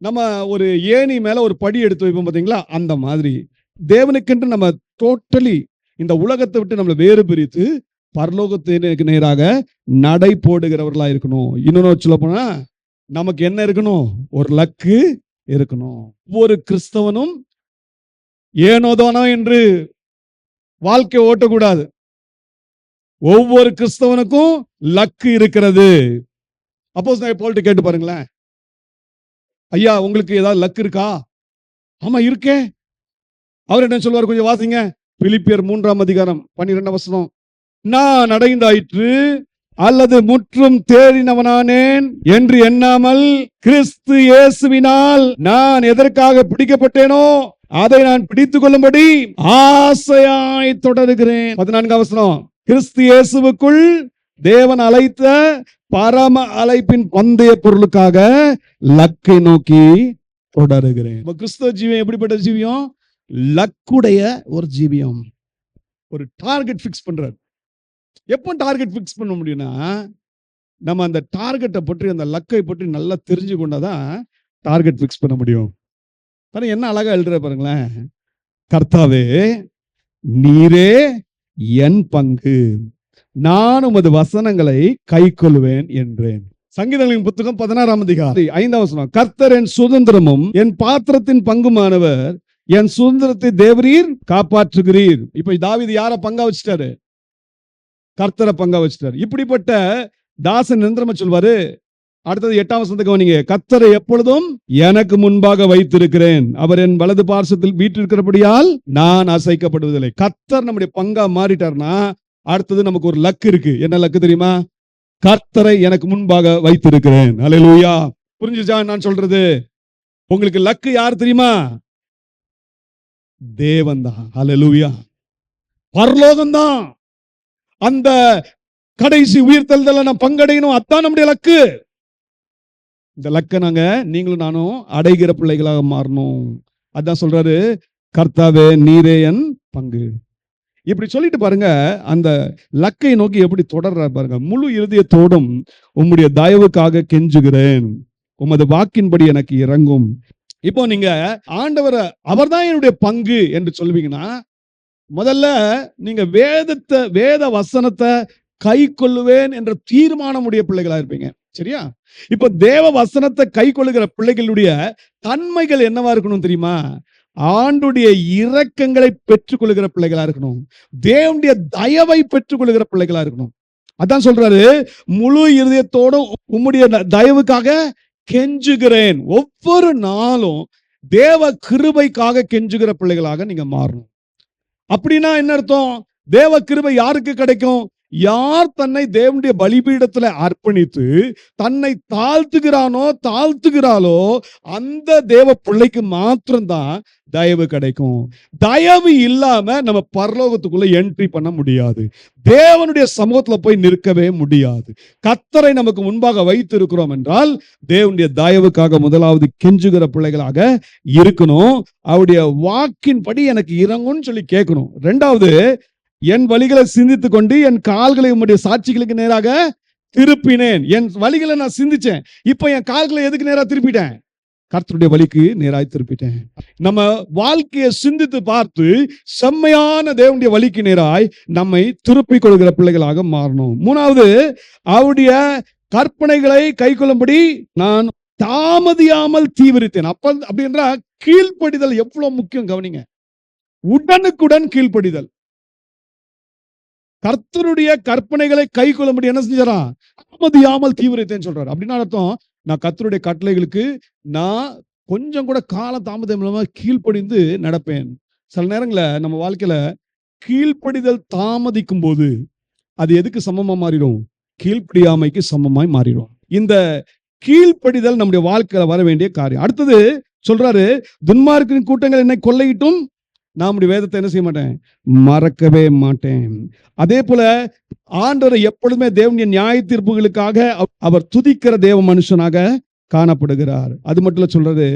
நம்ம ஒரு ஏணி மேல ஒரு படி எடுத்து வைப்போம் பாத்தீங்களா, அந்த மாதிரி தேவனுக்கென்று நம்ம டோட்டலி இந்த உலகத்தை விட்டு நம்மளை வேறு பிரித்து பரலோகத்திற்கு நேராக நடை போடுகிறவர்களா இருக்கணும். இன்னொன்னு சொல்ல போனா, நமக்கு என்ன இருக்கணும்? ஒரு லக்கு இருக்கணும். ஒவ்வொரு கிறிஸ்தவனும் ஏனோதானோ என்று வாழ்க்கை ஓட்டக்கூடாது. ஒவ்வொரு கிறிஸ்தவனுக்கும் லக்கு இருக்கிறது. அப்போஸ்தலனாகிய பவுல்ட்ட கேட்டு பாருங்களேன், ஐயா உங்களுக்கு ஏதாவது லக்கு இருக்கா? ஆமா இருக்கே. அவர் என்ன சொல்வார்? கொஞ்சம் வாசிங்க. பிலிப்பியர் 3ஆம் அதிகாரம் 12ஆம் வசனம். நான் அடைந்தாயிற்று அல்லது முற்றும் தேறினவனானேன் என்று எண்ணாமல் கிறிஸ்து இயேசுவினால் நான் எதற்காக பிடிக்கப்பட்டேனோ அதை நான் பிடித்துக் கொள்ளும்படி ஆசையாய் தொடருகிறேன். 14ஆம் வசனம். கிறிஸ்து இயேசுவுக்குள் தேவன் அழைத்த பரம அழைப்பின் பந்தய பொருளுக்காக லக்கை நோக்கி தொடருகிறேன். கிறிஸ்தவ ஜீவியம் எப்படிப்பட்ட ஜீவியம்? லக்குடைய ஒரு ஜீவியம். ஒரு டார்கெட் பிக்ஸ் பண்றாரு. எப்போ டார்கெட் பிக்ஸ் பண்ண முடியும்னா, நம்ம அந்த டார்கெட்டை பற்றி, அந்த லக்கை பற்றி நல்லா தெரிஞ்சு கொண்டாதான் டார்கெட் பிக்ஸ் பண்ண முடியும். என்ன அழகா எழுதுற பாருங்களேன். கர்த்தாவே நீரே என் பங்கு, நான் உமது வசனங்களை கை கொள்வேன் என்றேன். சங்கீதங்களின் புத்தகம் 16ஆம் அதிகாரம் 5ஆம் வசனம். கர்த்தர் என் சுதந்திரமும் என் பாத்திரத்தின் பங்குமானவர், என் சுதந்திரத்தை தேவரீர் காப்பாற்றுகிறீர். இப்ப தாவீது யார பங்கா வச்சுட்டாரு? கர்த்தரை பங்கா வச்சுட்டாரு. இப்படிப்பட்ட தாசன் நிரந்தரமா சொல்வாரு. அடுத்தது 8ஆம் வசனத்தை கவனிங்க. கர்த்தரை எப்பொழுதும் எனக்கு முன்பாக வைத்திருக்கிறேன், அவர் என் வலது பார்சத்தில் வீற்றிருக்கிறபடியால் நான் அசைக்கப்படுவதில்லை. கர்த்தர் நம்முடைய பங்கா மாறிட்டார்னா அடுத்தது நமக்கு ஒரு லக்கு இருக்கு. என்ன லக்கு தெரியுமா? கர்த்தரை எனக்கு முன்பாக வைத்திருக்கிறேன். அல்லேலூயா. புரிஞ்சுச்சா நான் சொல்றது? உங்களுக்கு லக்கு யார் தெரியுமா? தேவன் தான். அல்லேலூயா. பரலோகம் தான். அந்த கடைசி உயிர்த்தெழுதல்ல நான் பங்கடையணும். அதான் நம்முடைய லக்கு. இந்த லக்கை நாங்க நீங்களும் நானும் அடைகிற பிள்ளைகளாக மாறணும். அதான் சொல்றாரு, கர்த்தாவே நீரே என் பங்கு. இப்படி சொல்லிட்டு பாருங்க, அந்த லக்கை நோக்கி எப்படி தொடர்றாரு பாருங்க. முழு இருதயத்தோடும் உம்முடைய தயவுக்காக கெஞ்சுகிறேன், உமது வாக்கின்படி எனக்கு இறங்கும். இப்போ நீங்க ஆண்டவரை அவர்தான் என்னுடைய பங்கு என்று சொல்வீங்கன்னா, முதல்ல நீங்க வேத வசனத்தை கை கொள்ளுவேன் என்ற தீர்மானம் உடைய பிள்ளைகளா இருப்பீங்க. சரியா? இப்ப தேவ வசனத்தை கை கொள்ளுகிற பிள்ளைகளுடைய தன்மைகள் என்னவா இருக்கணும் தெரியுமா? ஆண்டுடைய இரக்கங்களை பெற்றுக் கொள்ளுகிற பிள்ளைகளா இருக்கணும். தேவனுடைய தயவை பெற்றுக் கொள்ளுகிற பிள்ளைகளா இருக்கணும். அதான் சொல்றாரு, முழு இருதயத்தோடு உம்முடைய தயவுக்காக கெஞ்சுகிறேன். ஒவ்வொரு நாளும் தேவ கிருபைக்காக கெஞ்சுகிற பிள்ளைகளாக நீங்க மாறணும். அப்படின்னா என்ன அர்த்தம்? தேவ கிருபை யாருக்கு கிடைக்கும்? யார் தன்னை தேவனுடைய பலிபீடத்துல அர்ப்பணித்து தன்னை தாழ்த்துகிறாளோ அந்த தேவ பிள்ளைக்கு மாத்திரம்தான் தயவு கிடைக்கும். தயவு இல்லாம நம்ம பரலோகத்துக்குள்ள என்ட்ரி பண்ண முடியாது. தேவனுடைய சமூகத்துல போய் நிற்கவே முடியாது. கர்த்தரை நமக்கு முன்பாக வைத்து இருக்கிறோம் என்றால் தேவனுடைய தயவுக்காக முதலாவது கெஞ்சுகிற பிள்ளைகளாக இருக்கணும். அவருடைய வாக்கின்படி எனக்கு இறங்கும்னு சொல்லி கேட்கணும். இரண்டாவது, என் வழிகளை சிந்தித்துக் கொண்டு என் கால்களை உம்முடைய சாட்சிகளுக்கு நேராக திருப்பினேன். என் வழிகளை நான் சிந்திச்சேன், இப்ப என் கால்களை எதுக்கு நேரா திருப்பிட்டேன்? கர்த்தருடைய வழிக்கு நேராய் திருப்பிட்டேன். நம்ம வாழ்க்கையை சிந்தித்து பார்த்து செம்மையான தேவனுடைய வழிக்கு நேராய் நம்மை திருப்பிக் கொள்கிற பிள்ளைகளாக மாறணும். மூணாவது, அவருடைய கற்பனைகளை கைக்கொள்ளும்படி நான் தாமதியாமல் தீவிரித்தேன். அப்படின்றா கீழ்ப்படிதல் எவ்வளவு முக்கியம் கவனிங்க. உடனுக்குடன் கீழ்ப்படிதல். கர்த்தருடைய கற்பனைகளை கை கொள்ளும்படி என்ன செஞ்சாரா? தாமதியாமல் தீவிரத்தேன்னு சொல்றாரு. அப்படின்னா அர்த்தம், நான் கர்த்தருடைய கட்டளைகளுக்கு நான் கொஞ்சம் கூட கால தாமதம் இல்லாம கீழ்ப்படிந்து நடப்பேன். சில நேரங்களில் நம்ம வாழ்க்கையில கீழ்ப்படிதல் தாமதிக்கும் போது அது எதுக்கு சமமா மாறிடும்? கீழ்ப்படியாமைக்கு சமமாய் மாறிடும். இந்த கீழ்ப்படிதல் நம்முடைய வாழ்க்கையில வர வேண்டிய காரியம். அடுத்தது சொல்றாரு, துன்மார்க்கின் கூட்டங்கள் என்னை கொள்ளையிட்டும் நம்முடைய வேதத்தை என்ன செய்ய மாட்டேன்? மறக்கவே மாட்டேன். அதே போல ஆண்டவரை எப்பொழுதுமே தேவனுடைய நியாய தீர்ப்புகளுக்காக அவர் துதிக்கிற தேவ மனுஷனாக காணப்படுகிறார். அது மட்டும் இல்ல, சொல்றது,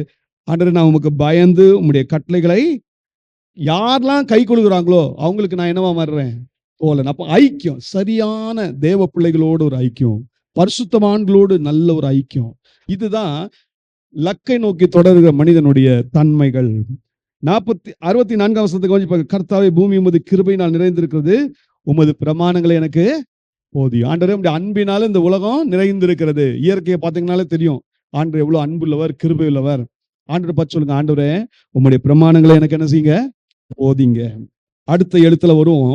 ஆண்டவரே நான் உமக்கு பயந்து உம்முடைய கட்டளைகளை யாரெல்லாம் கை கொள்கிறாங்களோ அவங்களுக்கு நான் என்னவா மாறுறேன் போல. அப்ப ஐக்கியம், சரியான தேவ பிள்ளைகளோடு ஒரு ஐக்கியம், பரிசுத்தவான்களோடு நல்ல ஒரு ஐக்கியம். இதுதான் லக்கை நோக்கி தொடர்கிற மனிதனுடைய தன்மைகள். 64 வசனத்துக்கு கர்த்தாவே, பூமி உமது கிருபையினால் நிறைந்திருக்கிறது, உமது பிரமாணங்களை எனக்கு போதியும். ஆண்டவரே, உம்முடைய அன்பினால இந்த உலகம் நிறைந்திருக்கிறது. இயற்கையை பார்த்தீங்கன்னாலே தெரியும் ஆண்டவர் எவ்வளவு அன்புள்ளவர், கிருபை உள்ளவர். ஆண்டவர் பார்த்து சொல்லுங்க, ஆண்டவரே உம்முடைய பிரமாணங்களை எனக்கு என்ன செய்யுங்க? போதிங்க. அடுத்த எழுத்துல வரும்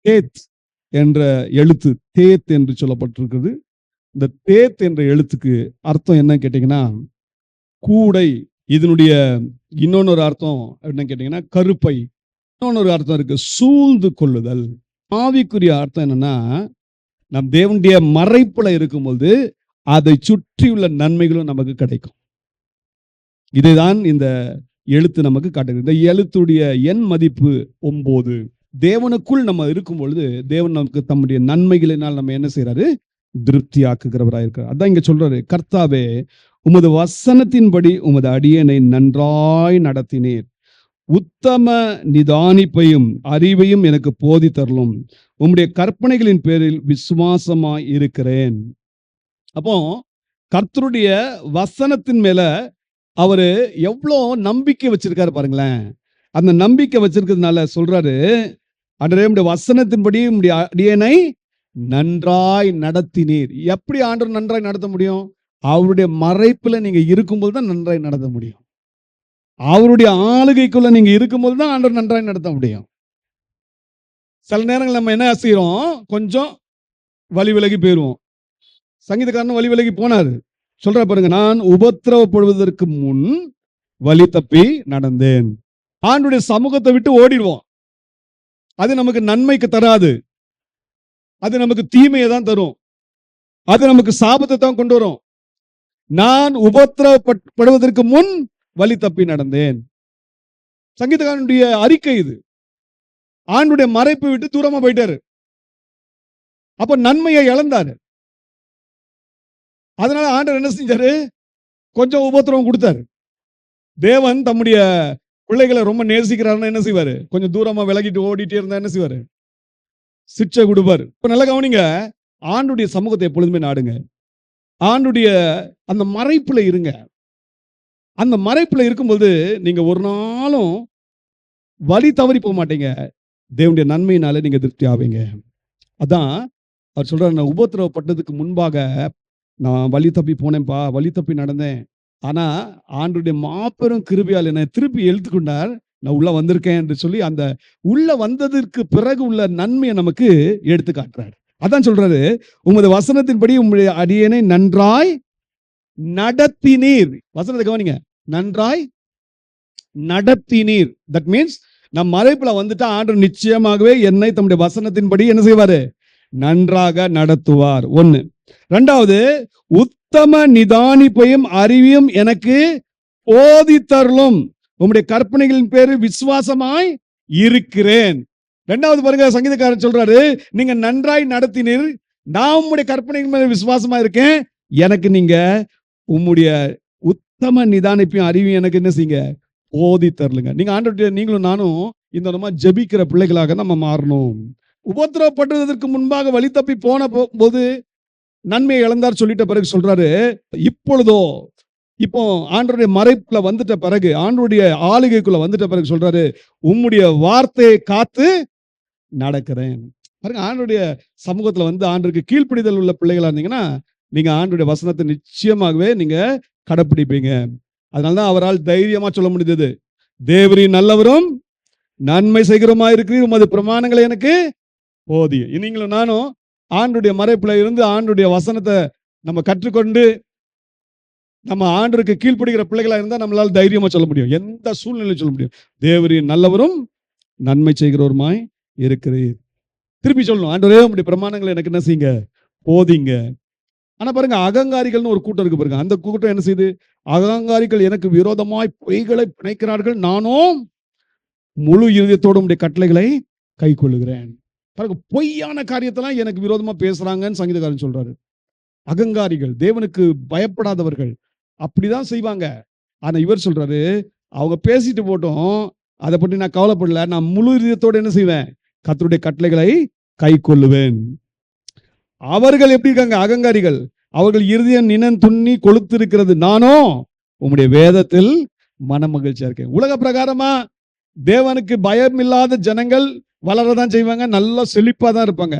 தேத் என்ற எழுத்து, தேத் என்று சொல்லப்பட்டிருக்கிறது. இந்த தேத் என்ற எழுத்துக்கு அர்த்தம் என்ன கேட்டீங்கன்னா கூடை. இதனுடைய இன்னொன்னு அர்த்தம் என்ன கேட்டீங்கன்னா கருப்பை. இன்னொன்னு அர்த்தம் இருக்கு, சூழ்ந்து கொள்ளுதல். ஆவிக்குரிய அர்த்தம் என்னன்னா, நம் தேவனுடைய மறைப்புல இருக்கும்போது அதை சுற்றியுள்ள நன்மைகளும் நமக்கு கிடைக்கும். இதுதான் இந்த எழுத்து நமக்கு காட்டுகிறது. இந்த எழுத்துடைய எண் மதிப்பு 9. தேவனுக்குள் நம்ம இருக்கும் பொழுது தேவன் நமக்கு தம்முடைய நன்மைகளினால் நம்ம என்ன செய்யறாரு? திருப்தியாக்குகிறவராக இருக்கிறார். அதான் இங்க சொல்றாரு, கர்த்தாவே உமது வசனத்தின்படி உமது அடியேனை நன்றாய் நடத்தினீர், உத்தம நிதானிப்பையும் அறிவையும் எனக்கு போதித்தரலும், உம்முடைய கற்பனைகளின் பேரில் விசுவாசமாய் இருக்கிறேன். அப்போ கர்த்தருடைய வசனத்தின் மேல அவரு எவ்வளோ நம்பிக்கை வச்சிருக்காரு பாருங்களேன். அந்த நம்பிக்கை வச்சிருக்கிறதுனால சொல்றாரு, ஆண்டவரே உம்முடைய வசனத்தின்படி உம்முடைய அடியேனை நன்றாய் நடத்தினீர். எப்படி ஆண்டவர் நன்றாய் நடத்த முடியும்? அவருடைய மறைப்புல நீங்க இருக்கும்போது தான் நன்றாய் நடத்த முடியும். அவருடைய ஆளுகைக்குள்ள நீங்க இருக்கும்போது தான் ஆண்டவர் நன்றாய் நடத்த முடியும். சில நேரங்கள் நம்ம என்ன செய்யறோம்? கொஞ்சம் வழி விலகி போயிடுவோம். சங்கீதக்காரன் வழி விலகி போனாரு. சொல்ற பாருங்க, நான் உபத்திரவப்படுவதற்கு முன் வழி தப்பி நடந்தேன். ஆண்டுடைய சமூகத்தை விட்டு ஓடிடுவோம். அது நமக்கு நன்மைக்கு தராது. அது நமக்கு தீமையை தான் தரும். அது நமக்கு சாபத்தை தான் கொண்டு வரும். நான் உபத்திரவப்படுவதற்கு முன் வழி தப்பி நடந்தேன். சங்கீதக்காரனுடைய அறிக்கை இது. ஆண்டுடைய மறைப்பை விட்டு தூரமா போயிட்டாரு. அப்ப நன்மையை இழந்தாரு. அதனால ஆண்டவர் என்ன செஞ்சாரு? கொஞ்சம் உபத்திரவம் கொடுத்தாரு. தேவன் தம்முடைய பிள்ளைகளை ரொம்ப நேசிக்கிறாருன்னா என்ன செய்வாரு? கொஞ்சம் தூரமா விலகிட்டு ஓடிட்டே இருந்தா என்ன செய்வாரு? சிக்ஷை கொடுப்பாரு. இப்ப நல்லா கவனிங்க, ஆண்டுடைய சமூகத்தை எப்பொழுதுமே நாடுங்க. ஆண்டுடைய அந்த மறைப்புல இருங்க. அந்த மறைப்புல இருக்கும்போது நீங்க ஒரு நாளும் வழி தவறி போக மாட்டீங்க. தேவனுடைய நன்மையினால நீங்க திருப்தி ஆவீங்க. அதான் அவர் சொல்றாரு, நான் உபத்திரவப்பட்டதுக்கு முன்பாக நான் வழி தப்பி போனேன்ப்பா, வழி தப்பி நடந்தேன். ஆனா ஆண்டுடைய மாபெரும் கிருபையால் என்னை திருப்பி எழுத்துக்கொண்டார், நான் உள்ள வந்திருக்கேன் என்று சொல்லி அந்த உள்ள வந்ததற்கு பிறகு உள்ள நன்மையை நமக்கு எடுத்து காட்டுறாரு. அதான் சொல்றாரு, உமது வசனத்தின்படி உம்முடைய அடியேனை நன்றாய் நடத்தினீர். வசனத்தை கவனிங்க, நன்றாய் நடத்தினீர். தட் மீன்ஸ் நம் மறைப்புல வந்துட்டா ஆண்டவர் நிச்சயமாகவே என்னை தம்முடைய வசனத்தின்படி என்ன செய்வாரு? நன்றாக நடத்துவார். ஒண்ணு. இரண்டாவது, உத்தம நிதானிப்பையும் அறிவியும் எனக்கு போதித்தருளும். உம்முடைய கற்பனைகளின் பேரு விசுவாசமாய் இருக்கிறேன். இரண்டாவது பாருங்க, சங்கீதக்காரர் சொல்றாரு, நீங்க நன்றாய் நடத்தினீர், நான் உம்முடைய கற்பனைகள் மேல விசுவாசமா இருக்கேன், எனக்கு நீங்க உம்முடைய உத்தம நிதானிப்பையும் அறிவியும் எனக்கு என்ன செய்யுங்க? போதித்தருளுங்க. நீங்க ஆண்டவர்கிட்ட நீங்களும் நானும் இந்த விதமா ஜெபிக்கிற பிள்ளைகளாக நம்ம மாறணும். உபத்திரவப்படுவதற்கு முன்பாக வழி தப்பி போன போது நன்மையை இழந்தார் சொல்லிட்ட பிறகு சொல்றாரு, இப்பொழுதோ இப்போ ஆண்டவருடைய மறைப்புல வந்துட்ட பிறகு, ஆண்டவருடைய ஆளுகைக்குள்ள வந்துட்ட பிறகு சொல்றாரு, உம்முடைய வார்த்தையை காத்து நடக்கிறேன். பாருங்க, ஆண்டவருடைய சமூகத்துல வந்து ஆண்டவருக்கு கீழ்ப்படிதல் உள்ள பிள்ளைகளா இருந்தீங்கன்னா நீங்க ஆண்டவருடைய வசனத்தை நிச்சயமாகவே நீங்க கடைப்பிடிப்பீங்க. அதனாலதான் அவரால் தைரியமா சொல்ல முடிந்தது, தேவரீர் நல்லவரும் நன்மை செய்கிறோமா இருக்கிறீர், உமது பிரமாணங்களை எனக்கு போதியும். நீங்களும் நானும் ஆண்டவருடைய மறைப்புல இருந்து ஆண்டவருடைய வசனத்தை நம்ம கற்றுக்கொண்டு நம்ம ஆண்டவருக்கு கீழ்ப்படுகிற பிள்ளைகளா இருந்தா நம்மளால தைரியமா சொல்ல முடியும், எந்த சூழ்நிலையும் சொல்ல முடியும், தேவரீர் நல்லவரும் நன்மை செய்கிறவருமாய் இருக்கிறீர். திருப்பி சொல்லணும், ஆண்டவரே உம்முடைய பிரமாணங்களை எனக்கு என்ன செய்யுங்க? போதிங்க. ஆனா பாருங்க, அகங்காரிகள்னு ஒரு கூட்டம் இருக்கு பாருங்க. அந்த கூட்டம் என்ன செய்யுது? அகங்காரிகள் எனக்கு விரோதமாய் பொய்களை பிணைக்கிறார்கள், நானும் முழு இருதயத்தோடு உம்முடைய கட்டளைகளை கை கொள்ளுகிறேன். பாருங்க, பொய்யான காரியத்தெல்லாம் எனக்கு விரோதமா பேசுறாங்கன்னு சங்கீதக்காரன் சொல்றாரு. அகங்காரிகள், தேவனுக்கு பயப்படாதவர்கள் அப்படிதான் செய்வாங்க. ஆனா இவர் சொல்றாரு, அவங்க பேசிட்டு போட்டோம், அதை பற்றி நான் கவலைப்படல, நான் முழு இதயத்தோடு என்ன செய்வேன்? கர்த்தருடைய கட்டளைகளை கை கொள்ளுவேன். அவர்கள் எப்படி இருக்காங்க? அகங்காரிகள். அவர்கள் இருதயம் நினன் துண்ணி கொளுத்து இருக்கிறது, நானோ உம்முடைய வேதத்தில் மன மகிழ்ச்சியா இருக்கேன். உலக பிரகாரமா தேவனுக்கு பயம் இல்லாத ஜனங்கள் வளரதான் செய்வாங்க, நல்லா செழிப்பா தான் இருப்பாங்க.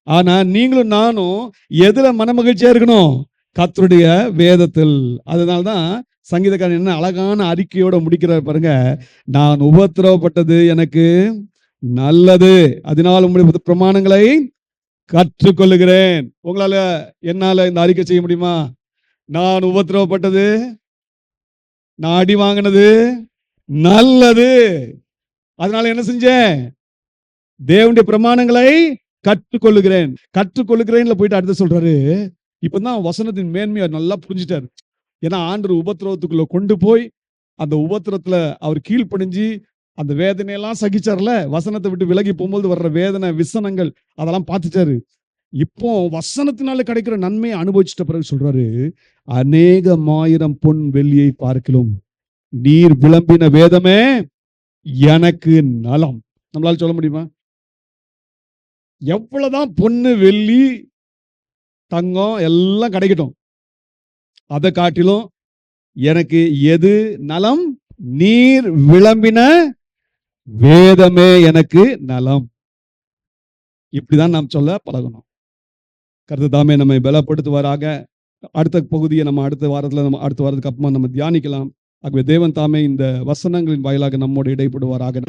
ஆனா நீங்களும் நானும் எதுல மன மகிழ்ச்சியா இருக்கணும்? கர்த்தருடைய வேதத்தில். அதனால்தான் சங்கீதக்காரன் என்ன அழகான அறிக்கையோட முடிக்கிறார் பாருங்க, நான் உபத்திரவப்பட்டது எனக்கு நல்லது, அதனால் உம்முடைய பிரமாணங்களை கற்றுக்கொள்ளுகிறேன். உங்களால என்னால இந்த அறிக்கை செய்ய முடியுமா? நான் உபத்திரவப்பட்டது, நான் அடி வாங்கினது நல்லது, அதனால என்ன செஞ்சேன்? தேவனுடைய பிரமாணங்களை கற்றுக்கொள்ளுகிறேன். கற்றுக்கொள்ளுகிறேன்ல போயிட்டு அடுத்து சொல்றாரு, இப்பதான் வசனத்தின் மேன்மையை நல்லா புரிஞ்சுட்டாரு. ஏன்னா ஆண்டவர் உபத்திரவத்துக்குள்ள கொண்டு போய் அந்த உபத்திரத்துல அவர் கீழ்ப்படிஞ்சு அந்த வேதனையெல்லாம் சகிச்சார்ல, வசனத்தை விட்டு விலகி போகும்போது வர்ற வேதனை விசனங்கள் அதெல்லாம் பார்த்துட்டாரு. இப்போ வசனத்தினால கிடைக்கிற நன்மையை அனுபவிச்சிட்ட பிறகு சொல்றாரு, அநேகமாயிரம் பொன் வெள்ளியை பார்க்கலாம் நீர் விளம்பின வேதமே எனக்கு நலம். நம்மளால சொல்ல முடியுமா? எவ்வளவுதான் பொண்ணு வெள்ளி தங்கம் எல்லாம் கிடைக்கட்டும், அதை காட்டிலும் எனக்கு எது நலம்? நீர் விளம்பின வேதமே எனக்கு நலம். இப்படிதான் நாம் சொல்ல பழகணும். கர்த்தர் தாமே நம்மை பலப்படுத்துவாராக. அடுத்த பகுதியை நம்ம அடுத்த வாரத்துக்கு அப்புறமா நம்ம தியானிக்கலாம். ஆகவே தேவன் தாமே இந்த வசனங்களின் வாயிலாக நம்மோடு இடைப்படுவாராக.